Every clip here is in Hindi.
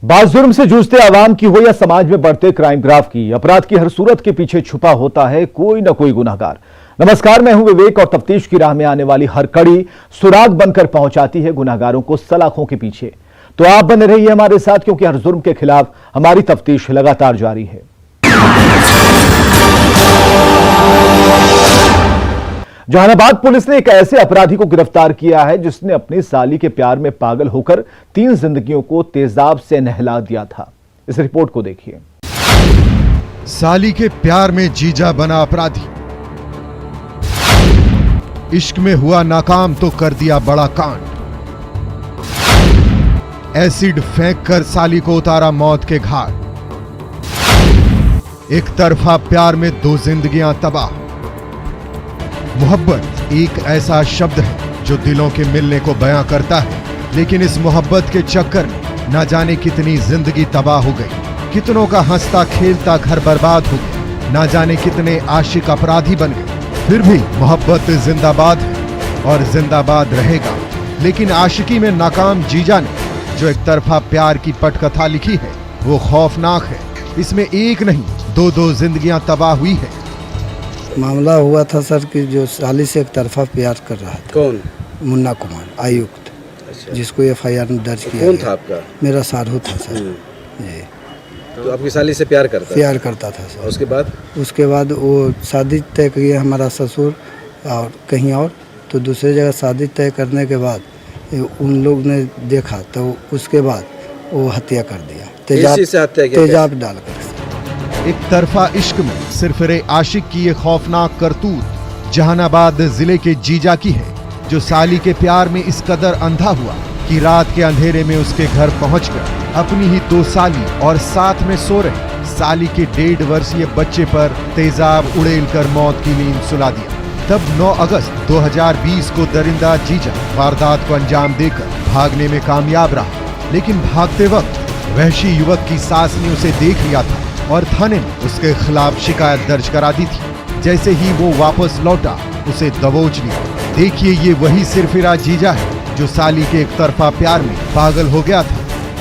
बात जुर्म से जूझते आवाम की हो या समाज में बढ़ते क्राइम ग्राफ की, अपराध की हर सूरत के पीछे छुपा होता है कोई ना कोई गुनहगार। नमस्कार, मैं हूं विवेक और तफ्तीश की राह में आने वाली हर कड़ी सुराग बनकर पहुंचाती है गुनहगारों को सलाखों के पीछे। तो आप बने रहिए हमारे साथ, क्योंकि हर जुर्म के खिलाफ हमारी तफ्तीश लगातार जारी है। जहानाबाद पुलिस ने एक ऐसे अपराधी को गिरफ्तार किया है जिसने अपनी साली के प्यार में पागल होकर 3 जिंदगियों को तेजाब से नहला दिया था। इस रिपोर्ट को देखिए। साली के प्यार में जीजा बना अपराधी, इश्क में हुआ नाकाम तो कर दिया बड़ा कांड। एसिड फेंक कर साली को उतारा मौत के घाट। एक तरफा प्यार में 2 जिंदगियां तबाह। मोहब्बत एक ऐसा शब्द है जो दिलों के मिलने को बयां करता है, लेकिन इस मोहब्बत के चक्कर में ना जाने कितनी जिंदगी तबाह हो गई, कितनों का हंसता खेलता घर बर्बाद हो गया, ना जाने कितने आशिक अपराधी बन गए। फिर भी मोहब्बत जिंदाबाद है और जिंदाबाद रहेगा। लेकिन आशिकी में नाकाम जीजा ने जो एक तरफा प्यार की पटकथा लिखी है वो खौफनाक है। इसमें एक नहीं 2 जिंदगियां तबाह हुई है। मामला हुआ था सर कि जो साली से एक तरफा प्यार कर रहा था। कौन? मुन्ना कुमार आयुक्त। अच्छा। जिसको एफआईआर में दर्ज किया। कौन था आपका? मेरा साधु था सर। जी। तो आपकी साली से प्यार करता था सर। उसके बाद वो शादी तय की हमारा ससुर और कहीं और, तो दूसरी जगह शादी तय करने के बाद उन लोग ने देखा तो उसके बाद वो हत्या कर दिया। तेजाब डालकर। एक तरफा इश्क में सिर्फ रे आशिक की ये खौफनाक करतूत जहानाबाद जिले के जीजा की है, जो साली के प्यार में इस कदर अंधा हुआ कि रात के अंधेरे में उसके घर पहुंचकर अपनी ही 2 साली और साथ में सो रहे साली के 1.5 वर्षीय बच्चे पर तेजाब उड़ेल कर मौत की नींद सुला दिया। तब 9 अगस्त 2020 को दरिंदा जीजा वारदात को अंजाम देकर भागने में कामयाब रहा, लेकिन भागते वक्त वहशी युवक की सास ने उसे देख लिया था और थाने में उसके खिलाफ शिकायत दर्ज करा दी थी। जैसे ही वो वापस लौटा उसे दबोच लिया। देखिए, ये वही सिरफिरा जीजा है जो साली के एक तरफा प्यार में पागल हो गया था।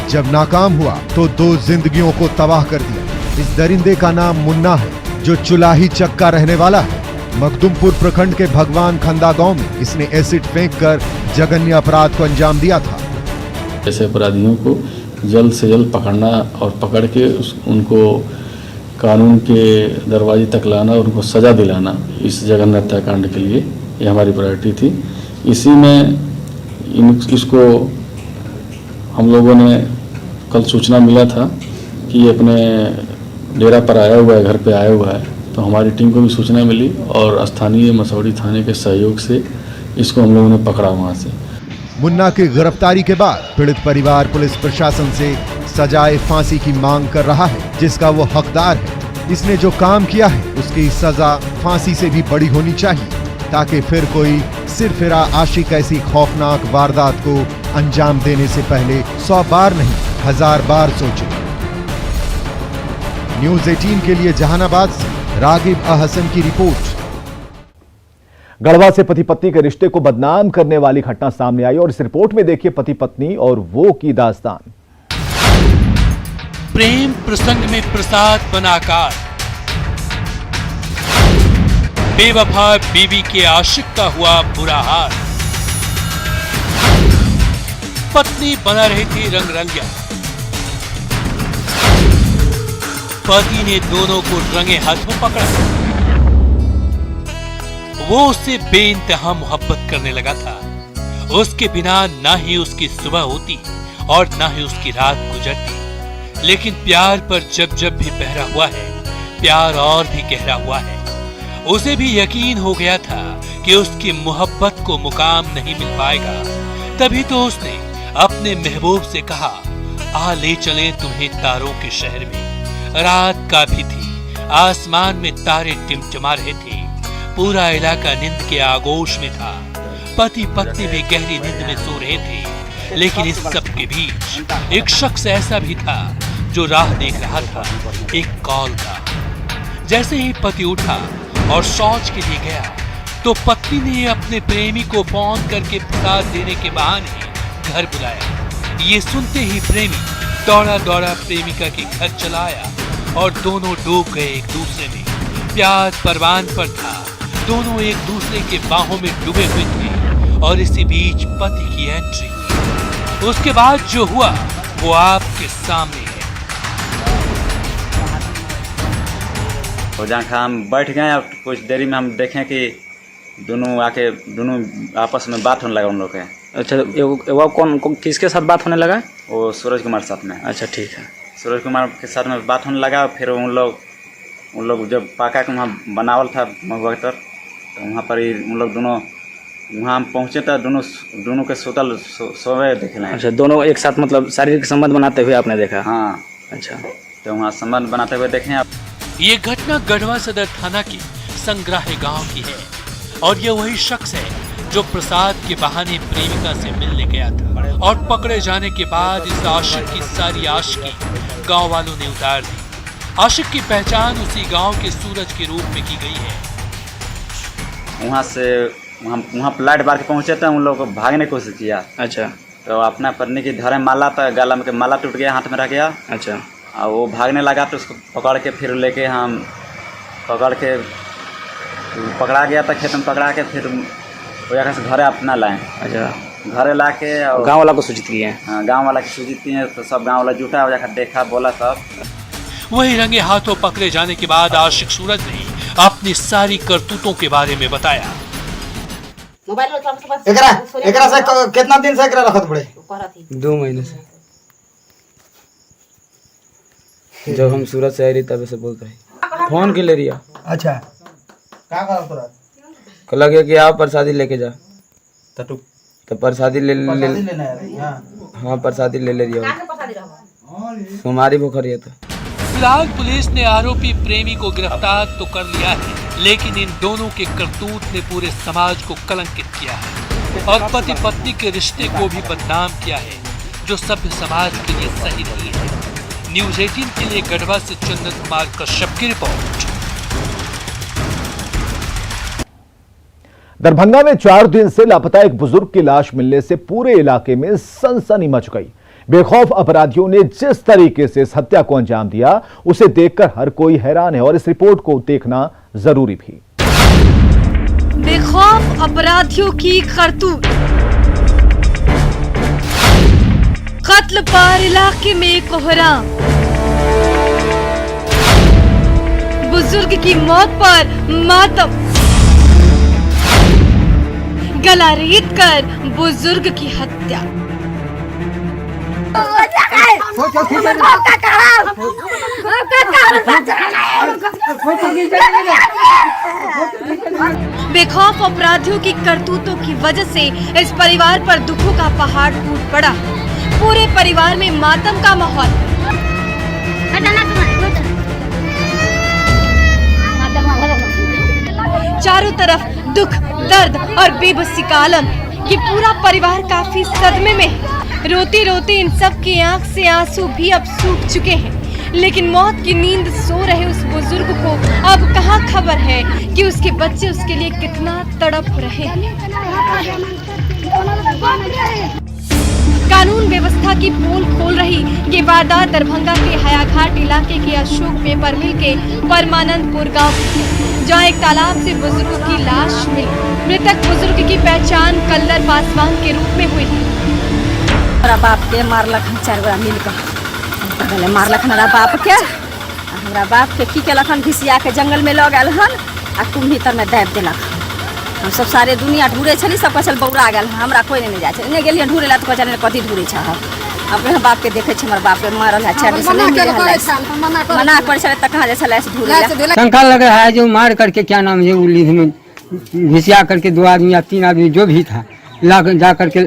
जब नाकाम हुआ तो 2 जिंदगियों को तबाह कर दिया। इस दरिंदे का नाम मुन्ना है, जो चुलाही चक का रहने वाला है। मखदुमपुर प्रखंड के भगवान खंदा गांव में इसने एसिड फेंककर जघन्य अपराध को अंजाम दिया था। ऐसे अपराधियों को जल्द से जल्द पकड़ना और पकड़ के उनको कानून के दरवाजे तक लाना और उनको सज़ा दिलाना, इस जघन्य हत्याकांड के लिए ये हमारी प्रायोरिटी थी। इसी में इसको हम लोगों ने कल सूचना मिला था कि ये अपने डेरा पर आया हुआ है, घर पे आया हुआ है, तो हमारी टीम को भी सूचना मिली और स्थानीय मसौड़ी थाने के सहयोग से इसको हम लोगों ने पकड़ा वहाँ से। मुन्ना की गिरफ्तारी के बाद पीड़ित परिवार पुलिस प्रशासन से सजाए फांसी की मांग कर रहा है, जिसका वो हकदार है। इसने जो काम किया है उसकी सजा फांसी से भी बड़ी होनी चाहिए, ताकि फिर कोई सिरफिरा आशिक ऐसी खौफनाक वारदात को अंजाम देने से पहले 100 बार नहीं 1000 बार सोचे। न्यूज़ 18 के लिए जहानाबाद से रागिब अहसन की रिपोर्ट। गढ़वा से पति पत्नी के रिश्ते को बदनाम करने वाली घटना सामने आई और इस रिपोर्ट में देखिए पति पत्नी और वो की दास्तान। प्रेम प्रसंग में प्रसाद बनाकार, बेवफा बीवी के आशिक का हुआ बुरा हाल। पत्नी बना रही थी रंगरलिया, पति ने दोनों को रंगे हाथों पकड़ा। वो उससे बेइंतहा मोहब्बत करने लगा था। उसके बिना ना ही उसकी सुबह होती और ना ही उसकी रात गुजरती। लेकिन प्यार पर जब जब भी पहरा हुआ है, प्यार और भी गहरा हुआ है। उसे भी यकीन हो गया था कि उसकी मोहब्बत को मुकाम नहीं मिल पाएगा। तभी तो उसने अपने महबूब से कहा, आ ले चलें तुम्हें तारों के शहर में। रात का भी थी, आसमान में तारे टिमटिमा रहे थे, पूरा इलाका नींद के आगोश में था। पति पत्नी भी गहरी नींद में सो रहे थे। लेकिन इस सब के बीच एक शख्स ऐसा भी था जो राह देख रहा था एक कॉल का। जैसे ही पति उठा और शौच के लिए गया तो पत्नी ने अपने प्रेमी को फोन करके प्रसाद देने के बहाने घर बुलाया। ये सुनते ही प्रेमी दौड़ा दौड़ा प्रेमिका के घर चला आया और दोनों डूब गए एक दूसरे में। प्यार परवान पर था, दोनोdem एक दूसरे के बाहों में डूबे हुए थे और इसी बीच पति की एंट्री हुई। उसके बाद जो हुआ वो आपके सामने है। तो जहाँ हम बैठ गए और कुछ देरी में हम देखें कि दोनों आपस में बात होने लगा उन लोग के। अच्छा, वो कौन किसके साथ बात होने लगा? वो सूरज कुमार साथ में। अच्छा ठीक है। सूरज कुमार के साथ में बात होने लगा। फिर उन लोग जब पाका के वहाँ बनावल था महुआ तर, तो वहाँ पर ही उन लोग दोनों वहाँ हम पहुँचे तो दोनों के सुतल सोए देखे हैं। अच्छा, दोनों एक साथ मतलब शारीरिक संबंध बनाते हुए आपने देखा? हाँ। अच्छा, तो वहाँ संबंध बनाते हुए देखे आप। ये घटना गढ़वा सदर थाना के संग्राही गांव की है और ये वही शख्स है जो प्रसाद के बहाने प्रेमिका से मिलने गया था और पकड़े जाने के बाद इस आशिक की सारी आशिकी गांव वालों ने उतार दी। आशिक की पहचान उसी गांव के सूरज के रूप में की गई है। वहाँ प्लाट बार के पहुँचे तो उन लोग को भागने की कोशिश किया। अच्छा, तो अपना पत्नी की धरे माला था, गला में माला टूट गया, हाथ में रह गया। अच्छा, और वो भागने लगा तो उसको पकड़ के फिर लेके हम पकड़ा गया था खेत में, पकड़ा के फिर वो जगह से घरे अपना लाए। अच्छा, घरे ला के गाँव वाला को सूचित किए? हाँ, गाँव वाला की सूचित किए। तो सब गाँव वाला जुटा हो जाकर देखा, बोला सब। वही रंगे हाथों पकड़े जाने के बाद आशिक सूरज ने अपनी सारी करतूतों के बारे में बताया। एकरा से कितना दिन से एकरा रखत पड़े? 2 महीने से। जब हम सूरत से आई रही तब से बोलते हैं फोन के ले रिया। अच्छा, क्या कर तोरा? कहला गया कि आप प्रसादी लेके जा। तो प्रसादी ले हाँ प्रसादी ले रिया। हमारी भूखर है। तो फिलहाल पुलिस ने आरोपी प्रेमी को गिरफ्तार तो कर लिया है, लेकिन इन दोनों के करतूत ने पूरे समाज को कलंकित किया है और पति पत्नी के रिश्ते को भी बदनाम किया है, जो सभ्य समाज के लिए सही नहीं है। न्यूज़ 18 के लिए गढ़वा से चंदन कुमार कश्यप की रिपोर्ट। दरभंगा में 4 दिन से लापता एक बुजुर्ग की लाश मिलने से पूरे इलाके में सनसनी मच गई। बेखौफ अपराधियों ने जिस तरीके से इस हत्या को अंजाम दिया, उसे देखकर हर कोई हैरान है और इस रिपोर्ट को देखना जरूरी भी। बेखौफ अपराधियों की करतूत, कत्ल पर इलाके में कोहराम, बुजुर्ग की मौत पर मातम, गला रेत कर बुजुर्ग की हत्या। बेखौफ अपराधियों की करतूतों की वजह से इस परिवार पर दुखों का पहाड़ टूट पड़ा। पूरे परिवार में मातम का माहौल। चारों तरफ दुख, दर्द और बेबसी का आलम। ये पूरा परिवार काफी सदमे में है। रोते रोते इन सब की आंख से आंसू भी अब सूख चुके हैं, लेकिन मौत की नींद सो रहे उस बुजुर्ग को अब कहाँ खबर है कि उसके बच्चे उसके लिए कितना तड़प रहे हैं। कानून व्यवस्था की पोल खोल रही ये वारदात दरभंगा के हयाघाट इलाके के अशोक पेपर मिल के परमानंदपुर गांव की, जहां एक तालाब से बुजुर्ग की लाश मिली। मृतक बुजुर्ग की पहचान कल्लर पासवान के रूप में हुई। हमारा बाप के मारलक 4 गोरा मिलकर मारलक हमारा बाप के। हमारा बाप के की केलखन घिसिया के जंगल में लग गए हन आ कुम्भी तर में दाबि देलक। हम सब सारे दुनिया ढूंढे छली, सब कछल बौरा गेल। हमरा कोई नहीं जाए छे, नहीं गेलिए ढूंढे ला तो कछल कथी ढूंढे छ। अपने बाप के देखे छ, हमर बाप के मारल है 4 दिन से नहीं मिले हल। मना कर छले त कहां जे छले से ढूंढे। शंका लग रहा है जो मार करके क्या नाम है वो लीध में घिसिया करके 2 आदमी या 3 आदमी जो भी था ला जा करके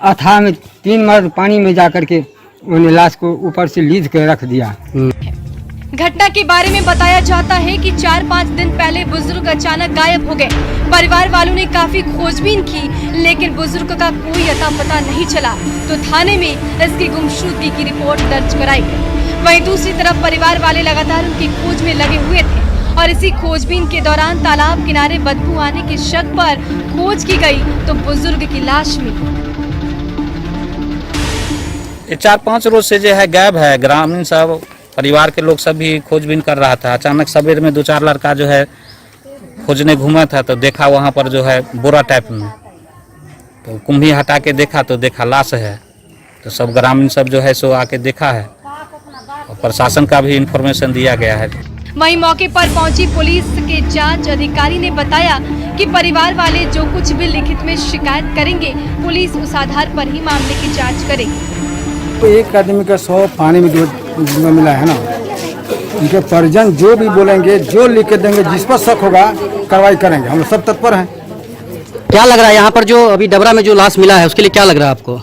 अथाह में 3 मर्द पानी में जा करके उन्हें लाश को ऊपर से लीध के रख दिया। घटना के बारे में बताया जाता है कि 4-5 दिन पहले बुजुर्ग अचानक गायब हो गए। परिवार वालों ने काफी खोजबीन की, लेकिन बुजुर्ग का कोई अता पता नहीं चला, तो थाने में इसकी गुमशुदगी की रिपोर्ट दर्ज कराई गई। वहीं दूसरी तरफ परिवार वाले लगातार उनकी खोज में लगे हुए थे और इसी खोजबीन के दौरान तालाब किनारे बदबू आने के शक पर खोज की गई तो बुजुर्ग की लाश मिली। ये 4-5 रोज से जो है गायब है। ग्रामीण सब, परिवार के लोग सब भी खोजबीन कर रहा था। अचानक सवेर में 2-4 लड़का जो है खोजने घूमा था, तो देखा वहाँ पर जो है बोरा टाइप में, तो कुम्भी हटा के देखा तो देखा लाश है। तो सब ग्रामीण सब जो है सो आके देखा है और प्रशासन का भी इंफॉर्मेशन दिया गया है। वहीं मौके पर पहुंची पुलिस के जांच अधिकारी ने बताया कि परिवार वाले जो कुछ भी लिखित में शिकायत करेंगे, पुलिस उस आधार पर ही मामले की जांच करेगी। तो एक आदमी का 100 पानी में जो मिला है ना, उनके परिजन जो भी बोलेंगे, जो लिख के देंगे, जिस पर शक होगा कार्रवाई करेंगे। हम सब तत्पर हैं। क्या लग रहा है यहाँ पर जो अभी डबरा में जो लाश मिला है उसके लिए क्या लग रहा है आपको?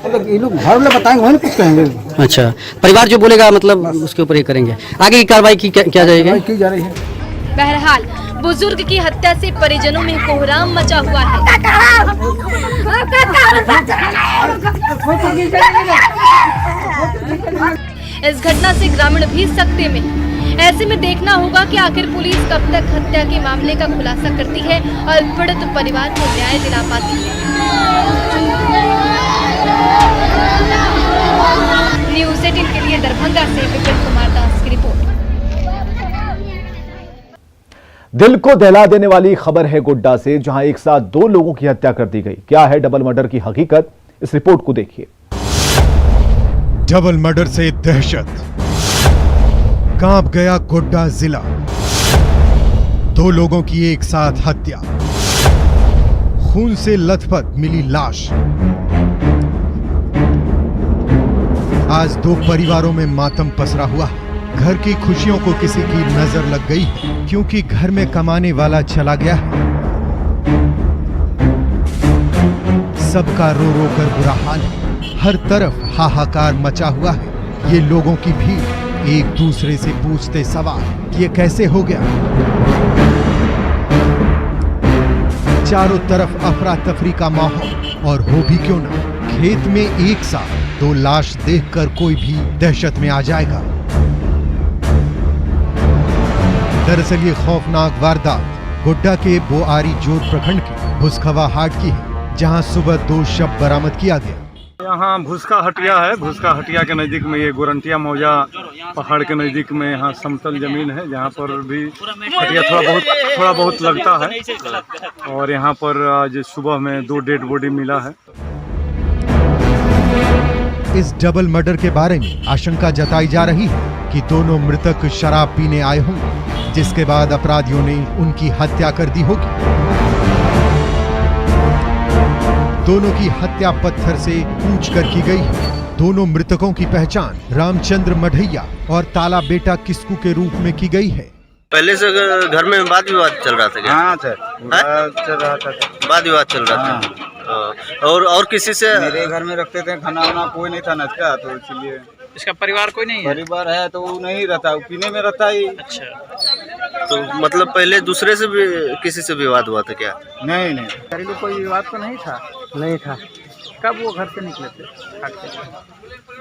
ये लोग घर वाले बताएंगे, वही कुछ कहेंगे। अच्छा, परिवार जो बोलेगा मतलब उसके ऊपर ये करेंगे। आगे की कार्रवाई की क्या जाएगी? की जा रही है। बहरहाल बुजुर्ग की हत्या से परिजनों में कोहराम मचा हुआ है। इस घटना से ग्रामीण भी सकते में। ऐसे में देखना होगा कि आखिर पुलिस कब तक हत्या के मामले का खुलासा करती है और पीड़ित परिवार को न्याय दिला पाती है। न्यूज़ 18 के लिए दरभंगा से विपिन कुमार दास की रिपोर्ट। दिल को दहला देने वाली खबर है गोड्डा से, जहां एक साथ 2 लोगों की हत्या कर दी गई। क्या है डबल मर्डर की हकीकत, इस रिपोर्ट को देखिए। डबल मर्डर से दहशत, कांप गया गोड्डा जिला। 2 लोगों की एक साथ हत्या, खून से लथपथ मिली लाश। आज 2 परिवारों में मातम पसरा हुआ है। घर की खुशियों को किसी की नजर लग गई है, क्योंकि घर में कमाने वाला चला गया है। सबका रो रो कर बुरा हाल है। हर तरफ हाहाकार मचा हुआ है। ये लोगों की भीड़ एक दूसरे से पूछते सवाल कि ये कैसे हो गया। चारों तरफ अफरा तफरी का माहौल, और हो भी क्यों ना, खेत में एक साथ 2 लाश देखकर कोई भी दहशत में आ जाएगा। दरअसल ये खौफनाक वारदात गोड्डा के बोआरी जोर प्रखंड के भुसखवा हाट की है, जहां सुबह 2 शव बरामद किया गया। यहाँ भुसका हटिया है। भुसका हटिया के नज़दीक में ये गोरंटिया मौजा पहाड़ के नज़दीक में यहाँ समतल जमीन है, जहाँ पर भी हटिया थोड़ा बहुत लगता है। और यहाँ पर आज सुबह में 2 डेड बॉडी मिला है। इस डबल मर्डर के बारे में आशंका जताई जा रही है कि दोनों मृतक शराब पीने आए होंगे, जिसके बाद अपराधियों ने उनकी हत्या कर दी होगी। दोनों की हत्या पत्थर से कूच कर की गई है। दोनों मृतकों की पहचान रामचंद्र मढ़ैया और ताला बेटा किस्कू के रूप में की गई है। पहले से घर में वाद विवाद चल रहा था क्या? हाँ सर, चल रहा था। वाद विवाद चल रहा था। और किसी से? मेरे घर में रखते थे, खाना वाना कोई नहीं था नचका, तो इसलिए। इसका परिवार कोई नहीं है? परिवार है तो वो नहीं रहता, वो पीने में रहता ही। अच्छा, तो मतलब पहले दूसरे से भी किसी से विवाद हुआ था क्या? नहीं नहीं, घरेलू कोई विवाद तो नहीं था? नहीं था। कब वो घर से निकले थे?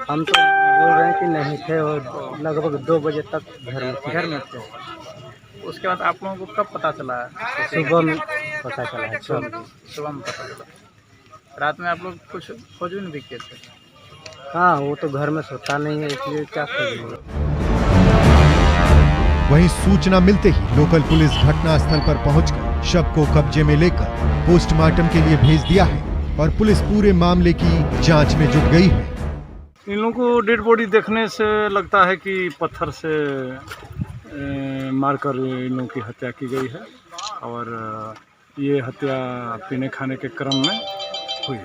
हम तो बोल रहे हैं कि नहीं थे, और लगभग 2 बजे तक घर में थे। उसके बाद आप लोगों को कब पता चला? सुबह में पता चला है। सुबह में पता चला। रात में आप लोग कुछ खोजबीन भी किए थे? हाँ, वो तो घर में सोता नहीं है, इसलिए क्या खोजेंगे। वहीं सूचना मिलते ही लोकल पुलिस घटनास्थल पर पहुंचकर शव को कब्जे में लेकर पोस्टमार्टम के लिए भेज दिया है, और पुलिस पूरे मामले की जांच में जुट गई है। इन लोगों को डेड बॉडी देखने से लगता है कि पत्थर से मारकर इन लोगों की हत्या की गई है, और ये हत्या पीने खाने के क्रम में हुई।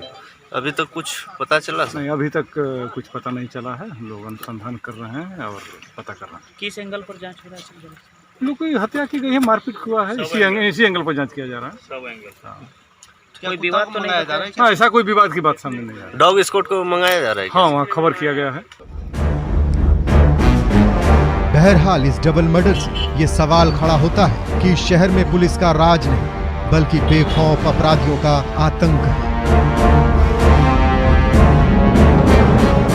अभी तक कुछ पता चला? नहीं, अभी तक कुछ पता नहीं चला है। हम लोग अनुसंधान कर रहे हैं और पता कर रहे हैं। किस एंगल पर जांच हो रहा है? इन लोग की हत्या की गई है, मारपीट हुआ है, इसी एंगल पर जांच किया जा रहा है। सब एंगल। हाँ। कोई विवाद तो नहीं जा रहा है? हाँ, ऐसा कोई विवाद की बात सामने नहीं आ रही। डॉग स्क्वाड को मंगाया जा रहा है? हाँ, वहाँ खबर किया गया है। बहरहाल इस डबल मर्डर से ये सवाल खड़ा होता है कि शहर में पुलिस का राज नहीं, बल्कि बेखौफ अपराधियों का आतंक है।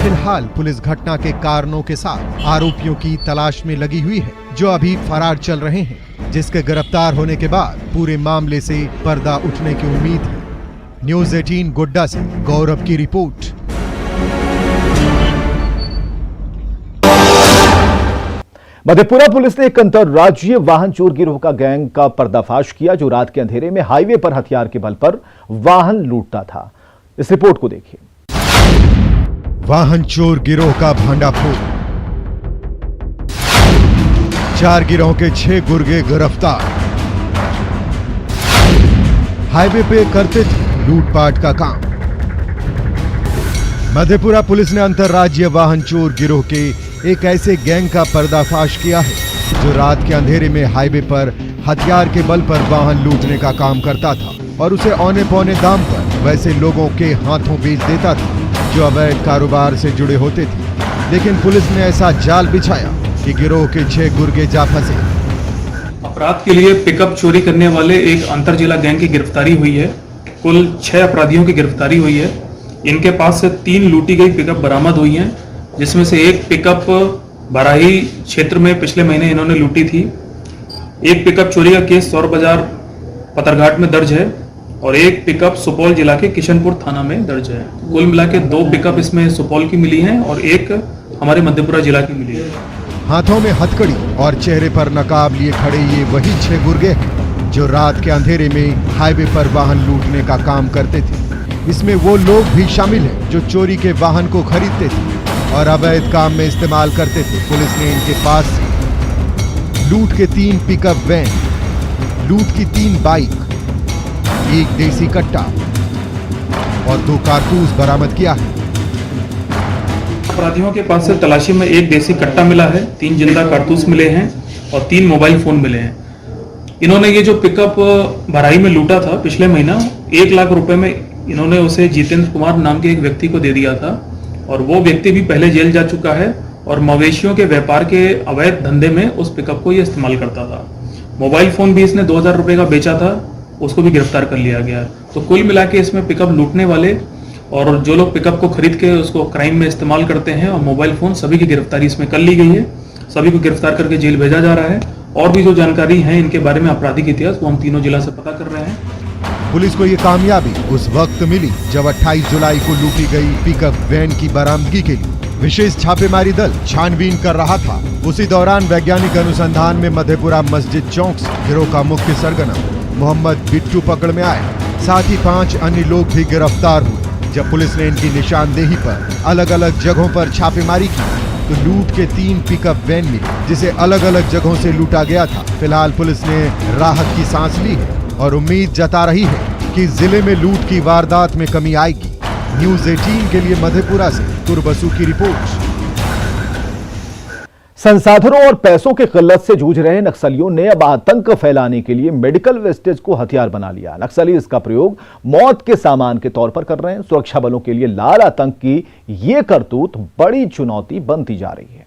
फिलहाल पुलिस घटना के कारणों के साथ आरोपियों की तलाश में लगी हुई है, जो अभी फरार चल रहे हैं, जिसके गिरफ्तार होने के बाद पूरे मामले से पर्दा उठने की उम्मीद है। न्यूज़ 18 गोड्डा से गौरव की रिपोर्ट। मधेपुरा पुलिस ने एक अंतर्राज्यीय वाहन चोर गिरोह का गैंग का पर्दाफाश किया जो रात के अंधेरे में हाईवे पर हथियार के बल पर वाहन लूटता था। इस रिपोर्ट को देखिए। वाहन चोर गिरोह का भंडाफोड़, 4 गिरोह के 6 गुर्गे गिरफ्तार। हाईवे पे करते थे लूटपाट का काम। मधेपुरा पुलिस ने अंतर्राज्यीय वाहन चोर गिरोह के एक ऐसे गैंग का पर्दाफाश किया है जो रात के अंधेरे में हाईवे पर हथियार के बल पर वाहन लूटने का काम करता था और उसे औने पौने दाम पर वैसे लोगों के हाथों बेच देता था जो अवैध कारोबार से जुड़े होते थे। लेकिन पुलिस ने ऐसा जाल बिछाया कि गिरोह के 6 गुर्गे जा फंसे। अपराध के लिए पिकअप चोरी करने वाले एक अंतर जिला गैंग की गिरफ्तारी हुई है। कुल 6 अपराधियों की गिरफ्तारी हुई है। इनके पास से 3 लूटी गई पिकअप बरामद हुई हैं, जिसमें से एक पिकअप बराही क्षेत्र में पिछले महीने इन्होंने लूटी थी। एक पिकअप चोरी का केस सौर बाजार पतरघाट में दर्ज है और एक पिकअप सुपौल जिला के किशनपुर थाना में दर्ज है। कुल मिला के 2 पिकअप इसमें सुपौल की मिली हैं और एक हमारे मधेपुरा जिला की मिली है। हाथों में हथकड़ी और चेहरे पर नकाब लिए खड़े ये वही 6 गुर्गे हैं जो रात के अंधेरे में हाईवे पर वाहन लूटने का काम करते थे। इसमें वो लोग भी शामिल हैं जो चोरी के वाहन को खरीदते थे और अवैध काम में इस्तेमाल करते थे। पुलिस ने इनके पास लूट के 3 पिकअप वैन, लूट की 3 बाइक, 1 देसी कट्टा और 2 कारतूस बरामद किया है। अपराधियों के पास से तलाशी में 1 देसी कट्टा मिला है, 3 जिंदा कारतूस मिले हैं और 3 मोबाइल फोन मिले हैं। इन्होंने ये जो पिकअप भराई में लूटा था पिछले महीना 1 लाख रुपए में इन्होंने उसे जितेंद्र कुमार नाम के एक व्यक्ति को दे दिया था और वो व्यक्ति भी पहले जेल जा चुका है और मवेशियों के व्यापार के अवैध धंधे में उस पिकअप को ये इस्तेमाल करता था। मोबाइल फोन भी इसने 2000 रुपए का बेचा था, उसको भी गिरफ्तार कर लिया गया। तो कुल मिला के इसमें पिकअप लूटने वाले और जो लोग पिकअप को खरीद के उसको क्राइम में इस्तेमाल करते हैं और मोबाइल फोन, सभी की गिरफ्तारी इसमें कर ली गई है। सभी को गिरफ्तार करके जेल भेजा जा रहा है और भी जो जानकारी है इनके बारे में आपराधिक इतिहास वो हम तीनों जिला से पता कर रहे हैं। पुलिस को ये कामयाबी उस वक्त मिली जब 28 जुलाई को लूटी गई पिकअप वैन की बरामदगी के लिए विशेष छापेमारी दल छानबीन कर रहा था। उसी दौरान वैज्ञानिक अनुसंधान में मधेपुरा मस्जिद चौक से गिरोह का मुख्य सरगना मोहम्मद बिट्टू पकड़ में आए। साथ ही 5 अन्य लोग भी गिरफ्तार हुए। जब पुलिस ने इनकी निशानदेही पर अलग अलग जगहों पर छापेमारी की तो लूट के 3 पिकअप वैन मिली जिसे अलग अलग जगहों से लूटा गया था। फिलहाल पुलिस ने राहत की सांस ली है और उम्मीद जता रही है कि जिले में लूट की वारदात में कमी आएगी। न्यूज़ 18 के लिए मधेपुरा से तुरबसु की रिपोर्ट। संसाधनों और पैसों की किल्लत से जूझ रहे नक्सलियों ने अब आतंक फैलाने के लिए मेडिकल वेस्टेज को हथियार बना लिया। नक्सली इसका प्रयोग मौत के सामान के तौर पर कर रहे हैं। सुरक्षा बलों के लिए लाल आतंक की ये करतूत बड़ी चुनौती बनती जा रही है।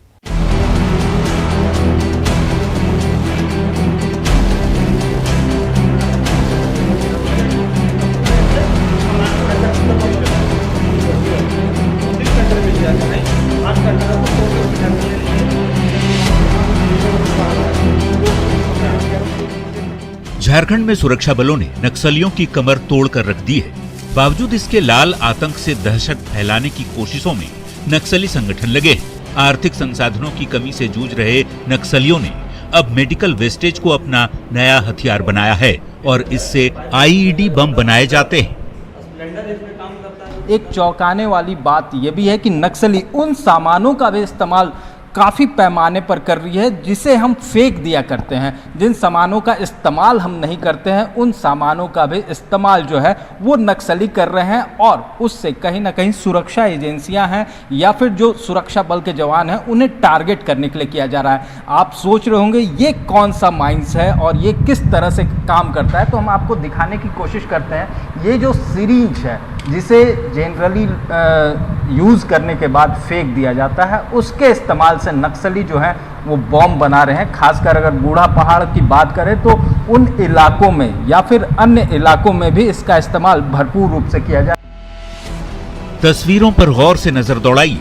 झारखंड में सुरक्षा बलों ने नक्सलियों की कमर तोड़कर रख दी है। बावजूद इसके लाल आतंक से दहशत फैलाने की कोशिशों में नक्सली संगठन लगे हैं। आर्थिक संसाधनों की कमी से जूझ रहे नक्सलियों ने अब मेडिकल वेस्टेज को अपना नया हथियार बनाया है और इससे आईईडी बम बनाए जाते हैं। एक चौंकाने वाली बात यह भी है कि नक्सली उन सामानों का भी इस्तेमाल काफ़ी पैमाने पर कर रही है जिसे हम फेंक दिया करते हैं। जिन सामानों का इस्तेमाल हम नहीं करते हैं उन सामानों का भी इस्तेमाल जो है वो नक्सली कर रहे हैं और उससे कहीं ना कहीं सुरक्षा एजेंसियां हैं या फिर जो सुरक्षा बल के जवान हैं उन्हें टारगेट करने के लिए किया जा रहा है। आप सोच रहे होंगे ये कौन सा माइंस है और ये किस तरह से काम करता है, तो हम आपको दिखाने की कोशिश करते हैं। ये जो सिरिंज है जिसे जनरली यूज़ करने के बाद फेंक दिया जाता है, उसके इस्तेमाल से नक्सली जो है वो बॉम्ब बना रहे हैं। खासकर अगर बूढ़ा पहाड़ की बात करें तो उन इलाकों में या फिर अन्य इलाकों में भी इसका इस्तेमाल भरपूर रूप से किया जाए। तस्वीरों पर गौर से नजर दौड़ाइए।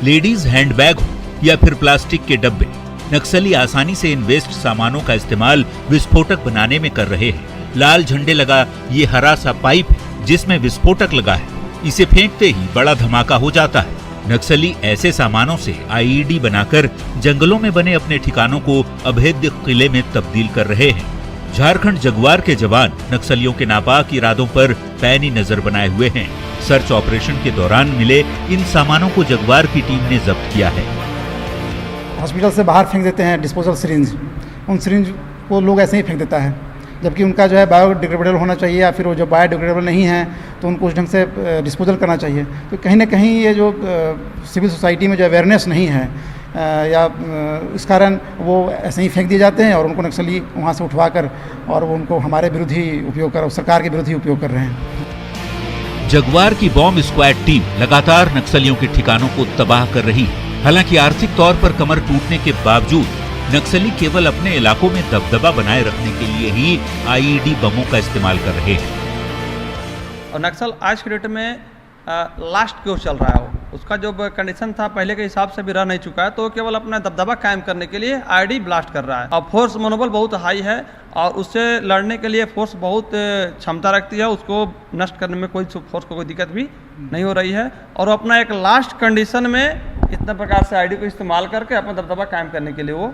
लेडीज हैंडबैग हो या फिर प्लास्टिक के डब्बे, नक्सली आसानी से इन वेस्ट सामानों का इस्तेमाल विस्फोटक बनाने में कर रहे हैं। लाल झंडे लगा ये हरा सा पाइप जिसमें विस्फोटक लगा है, इसे फेंकते ही बड़ा धमाका हो जाता है। नक्सली ऐसे सामानों से आईईडी बनाकर जंगलों में बने अपने ठिकानों को अभेद्य किले में तब्दील कर रहे हैं। झारखंड जगुआर के जवान नक्सलियों के नापाक इरादों पर पैनी नजर बनाए हुए हैं। सर्च ऑपरेशन के दौरान मिले इन सामानों को जगुआर की टीम ने जब्त किया है। हॉस्पिटल से बाहर फेंक देते हैं डिस्पोजल सिरिंज, उन सिरिंज को लोग ऐसे ही फेंक देता है, जबकि उनका जो है बायोडिग्रेडेबल होना चाहिए, या फिर वो जो बायोडिग्रेडेबल नहीं है तो उनको उस ढंग से डिस्पोजल करना चाहिए। तो कहीं ना कहीं ये जो सिविल सोसाइटी में जो अवेयरनेस नहीं है या इस कारण वो ऐसे ही फेंक दिए जाते हैं और उनको नक्सली वहाँ से उठवाकर और वो उनको हमारे विरुद्ध ही उपयोग कर, सरकार के विरुद्ध ही उपयोग कर रहे हैं। जगुआर की बॉम्ब स्क्वाड टीम लगातार नक्सलियों के ठिकानों को तबाह कर रही है। हालांकि आर्थिक तौर पर कमर टूटने के बावजूद नक्सली केवल अपने इलाकों में दबदबा बनाए रखने के लिए ही आईईडी बमों का इस्तेमाल कर रहे हैं। और नक्सल आज के डेट में लास्ट की ओर चल रहा है। उसका जो कंडीशन था पहले के हिसाब से भी रह नहीं चुका है, तो केवल अपना दबदबा कायम करने के लिए आईडी ब्लास्ट कर रहा है। और फोर्स मनोबल बहुत हाई है और उससे लड़ने के लिए फोर्स बहुत क्षमता रखती है। उसको नष्ट करने में कोई फोर्स को कोई दिक्कत भी नहीं हो रही है और अपना एक लास्ट कंडीशन में इतना प्रकार से आईडी को इस्तेमाल करके अपना दबदबा कायम करने के लिए वो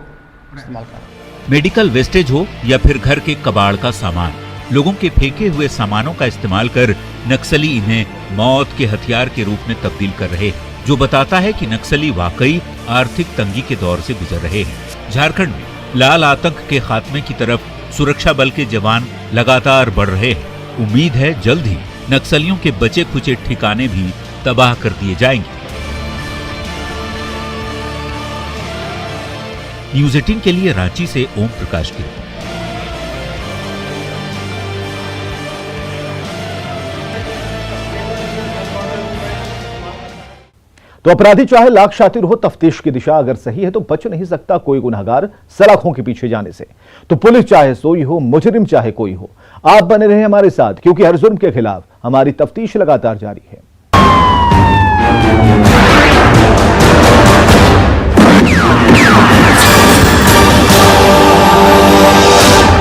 इस्तेमाल कर रहा है। मेडिकल वेस्टेज हो या फिर घर के कबाड़ का सामान, लोगों के फेंके हुए सामानों का इस्तेमाल कर नक्सली इन्हें मौत के हथियार के रूप में तब्दील कर रहे हैं, जो बताता है कि नक्सली वाकई आर्थिक तंगी के दौर से गुजर रहे हैं। झारखंड में लाल आतंक के खात्मे की तरफ सुरक्षा बल के जवान लगातार बढ़ रहे हैं। उम्मीद है जल्द ही नक्सलियों के बचे खुचे ठिकाने भी तबाह कर दिए जाएंगे। न्यूज 18 के लिए रांची से ओम प्रकाश की रिपोर्ट। तो अपराधी चाहे लाख शातिर हो, तफ्तीश की दिशा अगर सही है तो बच नहीं सकता कोई गुनहगार सलाखों के पीछे जाने से। तो पुलिस चाहे सोई हो, मुजरिम चाहे कोई हो, आप बने रहे हमारे साथ, क्योंकि हर जुर्म के खिलाफ हमारी तफ्तीश लगातार जारी है।